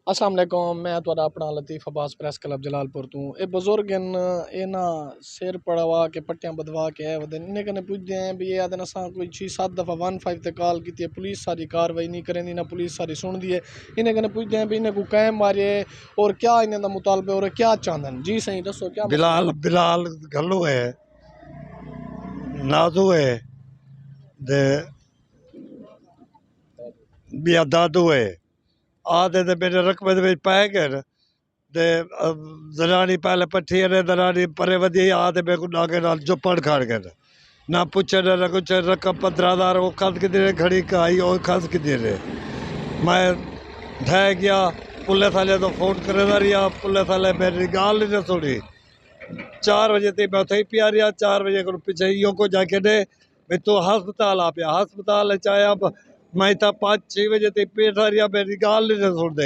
अस्सलाम वालेकुम, मैं तुहाडा अपना लतीफ़ अब्बास प्रेस क्लब जलालपुर तू। ये बुजुर्ग ना सिर पड़वा के पट्टियां बदवा के आए वदे इन्हें कने पुछदे हैं भी ये आदन असां कोई 6-7 दफ़ा 15 ते कॉल की है, पुलिस सारी कार्रवाई नहीं करेंदी, ना पुलिस सारी सुनदी है। इन्हें कने पुछदे हैं भी इन्हें को कैम मारे और क्या इन्हें दा मुतालबे और क्या चाहते। जी सही दसो क्या बिलाल बिलाल गल्लू है, नाजू है, दे बिया दादू है। आदे ते मेरे रकबे दे विच पै गए ते दरानी पहले पट्ठी ने दरानी परे वधी आदे मेरे को नागे नाल चुप्पड़ खाड़ गए ना पुछे ना कुछ रकम 15,000 वो खस कितने खड़ी आई और खस कितने मैं ढह गया। पुलिस वाले तो फोन करे रहा, पुलिस वाले मेरी गाल नहीं सुनी। 4 बजे तक मैं उथे ही पिया रहा। 4 बजे को पिछे इो को जाके दे भी तू हस्पताल आ पिया, हस्पताल चाया मैं इतना 5-6 बजे तक बैठा रहा, मेरी गाल नहीं सुनते।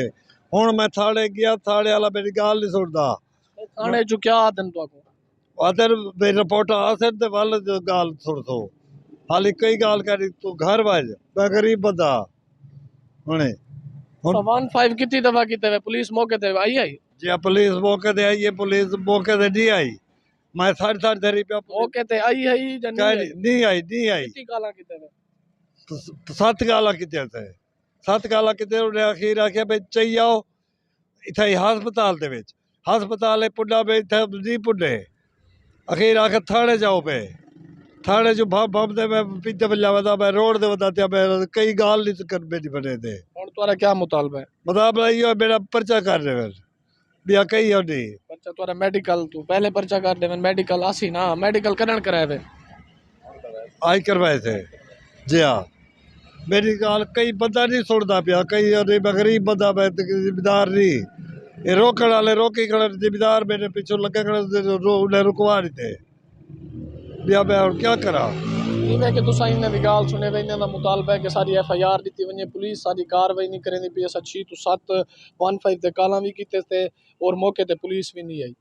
हूँ मैं थाने गया, थाने वाला मेरी गाल नहीं सुनता। थाने जो क्या आदन तो को अदर मेरी रिपोर्ट आसर ते वाल गाल सुन सो हाली कई गाल करी तू घर वज मैं गरीब बंदा हुने 15 कितनी दफा की पुलिस मौके ते आई जी पुलिस मौके ते आई है, पुलिस मौके ते नहीं आई। मैं साढ़े धरी पे मौके ते आई है या नहीं आई कितनी गाला की 7 गाला किते थे, 7 गाला किते उन्हें अखीर आख्या भाई चाहिए आओ इथे हस्पताल दे विच, हस्पताल पुंडा में इथे नहीं पुंडे। अखीर आखे थाने जाओ पे, थाने जो बम दे मैं पीछे बजा वदा मैं रोड दे वदा ते मैं कई गाल नहीं कर मेरी बने दे। और तुम्हारा क्या मुतालबा है? मुतालबा ये मेरा पर्चा कर रहे फिर बिया कई हो नहीं पर्चा तुम्हारा मेडिकल तू पहले पर्चा कर दे मेडिकल आसी ना मेडिकल करन कराए वे आज करवाए थे। जी हाँ मेरी गाल कई बंदा नहीं सुनता पिया, कई मैं गरीब बंदा मैं जिम्मेदार नहीं। ये रोकने वाले रोकी खड़े जिम्मेदार मेरे पीछे लगे खड़े उन्हें रुकवा नहीं थे बिया मैं और क्या करा। इवें कि तुसा इन्हें दी गाल सुने वे इन्हें दा मुतालबा है कि सारी एफआईआर दी वने पुलिस सारी कार्रवाई नहीं करेंदी पई। असा 6 to 7 15 ते काला भी कीते थे और मौके ते पुलिस भी नहीं आई।